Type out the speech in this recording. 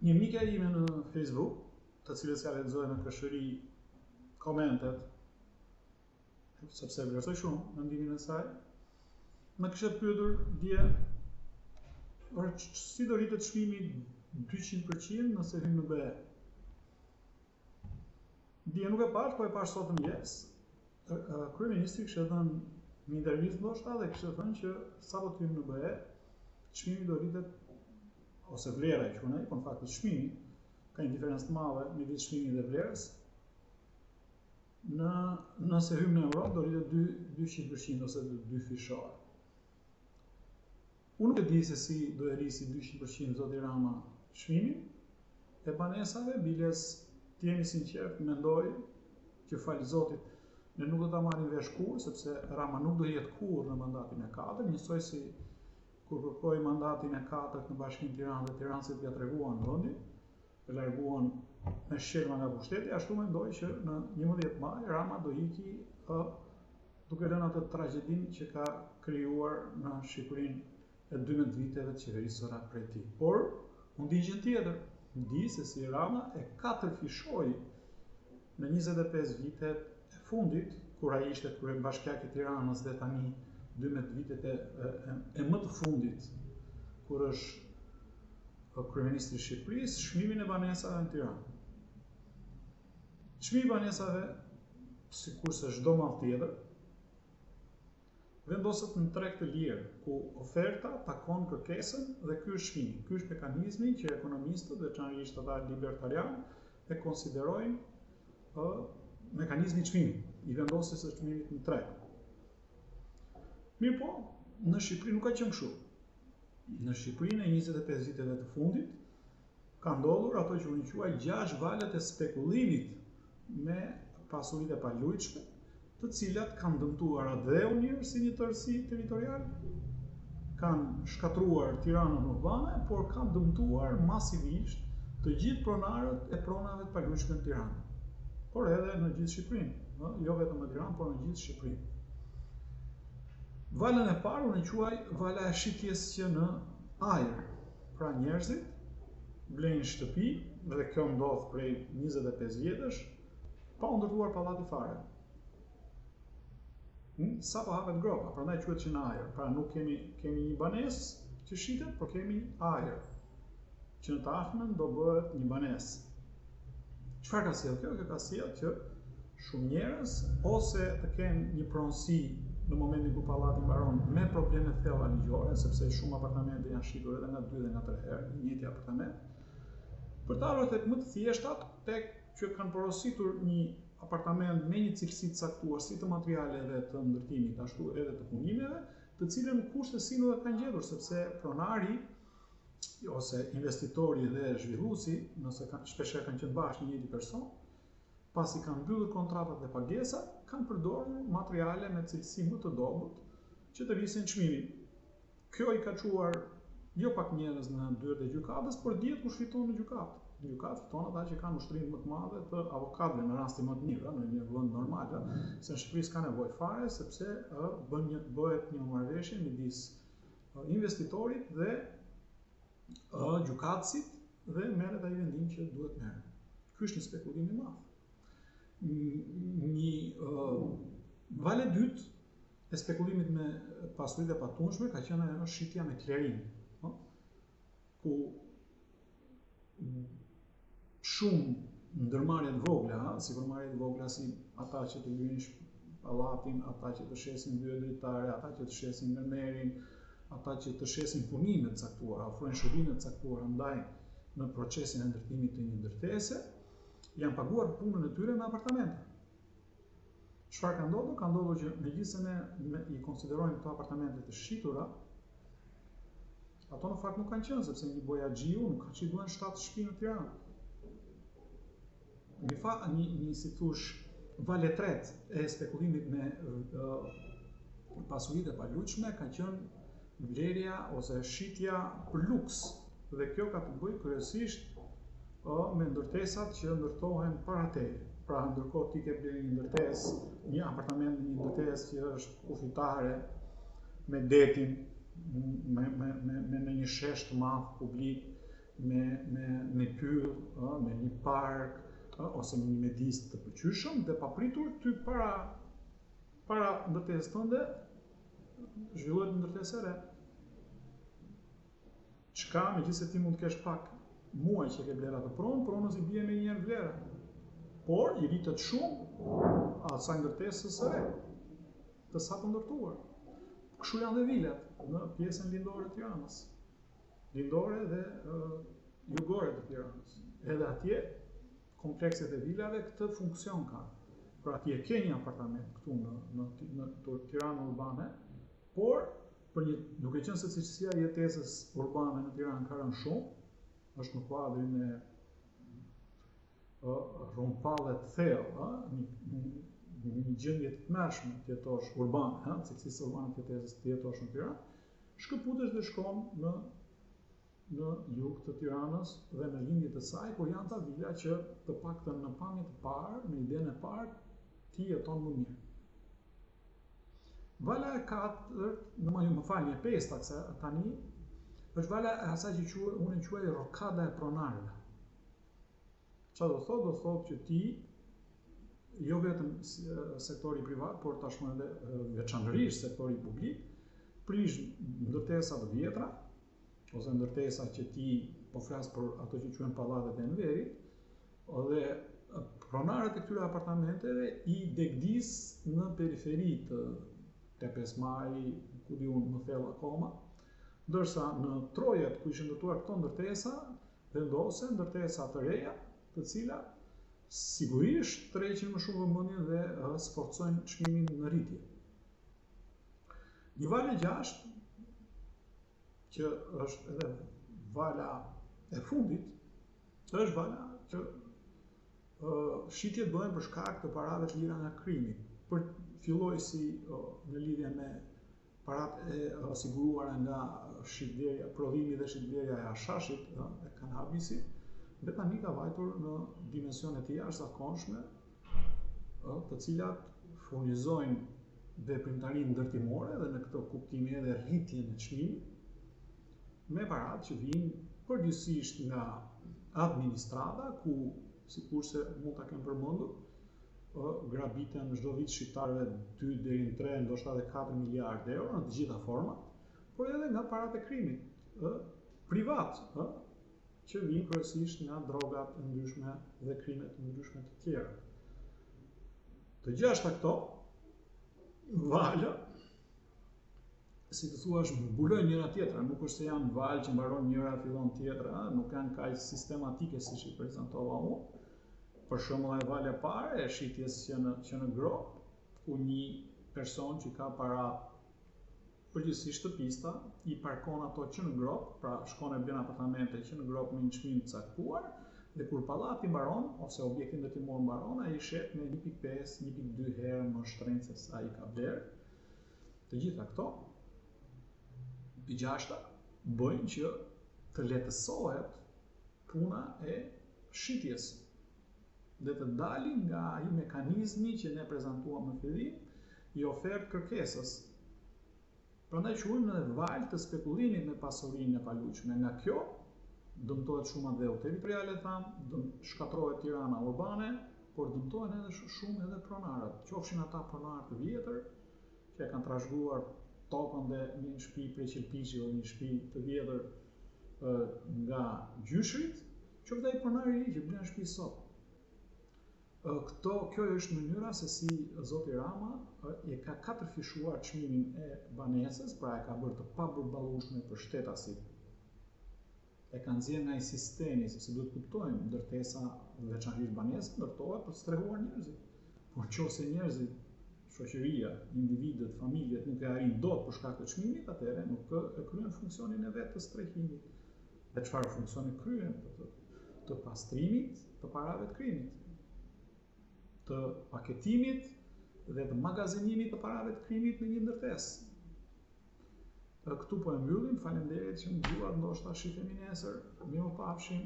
Një mike ime në Facebook, të cilës ja lexoj me këshëri komentet, sepse vlerësoj shumë mendimin e saj, më kishte pyetur dje, si do rritet çmimi 200% nëse hyn në BE. Dje nuk e pash, po e pash sot mëngjes. Kryeministri kishte dhënë një intervistë ndoshta dhe kishte thënë që sapo të hymë në BE, çmimi do rritet, ose vlera e quhen ai, po në fakt çmimi ka një diferencë të madhe midis çmimit dhe vlerës. Nëse hymë në Europë do rritet 200% ose 2 fishar. Unë nuk e di se si do e rrisi 200% zoti Rama çmimin e banesave, biles të jemi sinqert, mendoj që fal Zotit ne nuk do ta marrim vesh kurrë, sepse Rama nuk do jetë kurrë në mandatin e 4, njësoj si kur kërkoi mandatin e 4 në Bashkinë Tiranë dhe tiranësit ja treguan vendin, e larguan me shqelma nga pushteti, ashtu mendoj që në 11 maj Rama do iki duke lënë atë tragjedinë që ka krijuar në Shqipërinë e 12 viteve të qeverisura prej tij. Por, unë di gjë tjetër, di se si Rama e 4 fishoi në 25 vitet e fundit, kur ai ishte kryebashkiak i Tiranës dhe tani 12 vitet e më të fundit, kur është kryeministri i Shqipërisë, çmimin e banesave në Tiranë. Çmimi i banesave, sikurse çdo mall tjetër, vendoset në treg të lirë, ku oferta takon kërkesën dhe ky është çmimi. Ky është mekanizmi që ekonomistët, veçanërisht ata libertarianë, e konsiderojnë mekanizmi i çmimit, i vendosjes së çmimit në treg. Mirë po, në Shqipëri nuk ka qenë kështu. Në Shqipërinë e 25 viteve të fundit ka ndodhur ato që unë quaj 6 valet e spekullimit me pasuritë e palujshme, të cilat kanë dëmtuar atë dheu si një tërësi territorial, kanë shkatruar Tiranën urbane, por kanë dëmtuar masivisht të gjithë pronarët e pronave të palujshme në Tiranë. Por edhe në gjithë Shqipërinë, jo vetëm në Tiranë, por në gjithë Shqipërinë. Valën e parë unë e quaj vala e shitjes që në ajër. Pra njerëzit blejnë shtëpi, dhe kjo ndodh prej 25 vjetësh, pa u ndërtuar pallati fare. Sa po hapet gropa, prandaj quhet që në ajër. Pra nuk kemi një banesë që shitet, por kemi ajër, që në të ardhmen do bëhet një banesë. Çfarë ka sjellë kjo? Kjo ka sjellë që shumë njerëz ose të kenë një pronësi në momentin kur pallati mbaron me probleme thella ligjore, sepse shumë apartamente janë shitur edhe nga 2 dhe nga 3 herë, një njëjti apartament, për të ardhur tek më të thjeshtat, tek që kanë porositur një apartament me një cilësi të caktuar si të materialeve të ndërtimit, ashtu edhe të punimeve, të cilën kushte si nuk e kanë gjetur, sepse pronari ose investitori dhe zhvilluesi, nëse shpeshherë kanë qenë bashkë një njëjti person, pasi kanë mbyllur kontratat dhe pagesat, kanë përdorur materiale me cilësi më të dobët që të rrisin çmimin. Kjo i ka çuar jo pak njerëz në dyert e gjykatës, por dihet kush fiton në gjykatë. Në gjykatë fiton ata që kanë ushtrinë më të madhe të avokatëve në rastin më të mirë, në një vend normal, se në Shqipëri s'ka nevojë fare, sepse bëhet një marrëveshje midis investitorit dhe gjykatësit dhe merret ai vendim që duhet merret. Ky është një spekulim i madh. Një valë e dytë e spekulimit me pasuritë e patundshme ka qenë ajo shitja me klerim, ku shumë ndërmarrje të vogla, sipërmarrje të vogla si ata që të lyjnë pallatin, ata që të shesin dyert dritare, ata që të shesin mermerin, ata që të shesin punime të caktuara, ofrojnë shërbime të caktuara ndaj në procesin e ndërtimit të një ndërtese, janë paguar punën e tyre në apartamente. Çfarë ka ndodhur? Ka ndodhur që megjithëse ne i konsiderojmë këto apartamente të shitura, ato në fakt nuk kanë qenë, sepse një bojaxhiu nuk ka që duhen 7 shtëpi në Tiranë. Në fakt, një si thush, valë e tretë e spekulimit me pasuritë e palujshme ka qenë vlerja ose shitja për luks. Dhe kjo ka të bëjë kryesisht me ndërtesat që ndërtohen para teje. Pra ndërkohë ti ke blerë një ndërtesë, një apartament në një ndërtesë që është kufitare, me detin, me një shesh të madh publik, me pyll, me një park, ose me një medis të pëlqyeshëm dhe papritur ty para ndërtesës tënde zhvillohet një ndërtesë e re. Çka megjithëse ti mund të kesh pak muaj që ke vlera të pronë, pronës i bie me një herë vlera. Por i rritet shumë asaj ndërtesës së re, të sapo ndërtuar. Kështu janë dhe vilet në pjesën lindore të Tiranës. Lindore dhe jugore të Tiranës. Edhe atje komplekset e vilave këtë funksion kanë. Pra atje ke një apartament këtu në Tiranë urbane, por duke qenë se cilësia e jetesës urbane në Tiranë ka rënë shumë, është në kuadrin e rrumpalle të thellë, një gjendje të tmerrshme të jetosh urbane, cilësisë urbane të jetesës të jetosh në Tiranë, shkëputesh dhe shkon në jug të Tiranës dhe në lindjet e saj, kur janë ta vila që të paktën në pamje të parë, në idenë e parë, ti jeton më mirë. Vala e 4, më falni, e 5 tani, është vala e asaj që unë e quaj rokada e pronarëve. Çfarë do thotë? Do thotë që ti, jo vetëm sektori privat, por tashmë edhe veçanërisht sektori publik, prish ndërtesa të vjetra, ose ndërtesa që ti po flas për ato që quhen pallatet e Enverit, dhe pronarët e këtyre apartamenteve i degdis në periferi të Tepesmari, ku di unë më thellë akoma, ndërsa në trojet ku ishin ndërtuar këto ndërtesa, vendosen ndërtesa të reja, të cilat sigurisht tërheqin më shumë vëmendje dhe sforcojnë çmimin në rritje. Një valë 6, që është edhe vala e fundit, është vala që shitjet bëhen për shkak të parave të lira nga krimi. Filloi si në lidhje me paratë e siguruara nga shitblerja, prodhimi dhe shitblerja e hashashit, e kanabisit, dhe tani ka vajtur në dimensione të jashtëzakonshme, të cilat furnizojnë veprimtarinë ndërtimore dhe në këtë kuptim edhe rritjen e çmimit, me paratë që vijnë përgjithsisht nga administrata, ku sikurse mund ta kemë përmendur, grabiten çdo vit shqiptarëve 2 deri në 3, ndoshta edhe 4 miliardë euro në të gjitha format, por edhe nga paratë e krimit privat, që vijnë kryesisht nga drogat e ndryshme dhe krimet e ndryshme të tjera. Të gjashta këto valë, si të thuash, mbulojnë njëra tjetrën, nuk është se janë valë që mbaron njëra fillon tjetra, nuk janë kaq sistematike siç i prezantova unë. Për shembull, e valë e parë e shitjes që në grop, ku një person që ka para përgjithsisht shtëpista, i parkon ato që në grop, pra shkon e blen apartamente që në grop me një çmim të caktuar, dhe kur pallati mbaron ose objekti ndërtimor mbaron, ai shet me 1.5, 1.2 herë më shtrenjtë se sa i ka bler. Të gjitha këto të gjashta bëjnë që të lehtësohet puna e shitjes dhe të dalin nga ai mekanizmi që ne prezantuam në fillim, i ofertë kërkesës. Prandaj quhen edhe valë të spekullimit me pasurinë e paluajtshme. Nga kjo dëmtohet shumë dhe territoriale, shkatërrohet Tirana urbane, por dëmtohen edhe shumë edhe pronarët. Qofshin ata pronarë të vjetër, që kanë trashëguar tokën dhe një shtëpi prej qelpishi ose një shtëpi të vjetër nga gjyshrit, qoftë ai pronari i ri që blen shtëpi sot. Kjo është mënyra se si zoti Rama e ka katërfishuar çmimin e banesës, pra e ka bërë të papërballueshme për shtetasit. E ka nxjerrë nga ai sistemi, sepse duhet kuptojmë, ndërtesa veçanërisht banesa ndërtohet për të strehuar njerëzit. Por nëse njerëzit, shoqëria, individët, familjet nuk e arrin dot për shkak të çmimit, atëherë nuk e kryen funksionin e vet të strehimit. Dhe çfarë funksioni kryen? Të pastrimit të parave të krimit, të paketimit dhe të magazinimit të parave të krimit në një ndërtesë. Këtu po e mbyllim, faleminderit që më dëgjuat, ndoshta shihemi nesër, mirupafshim.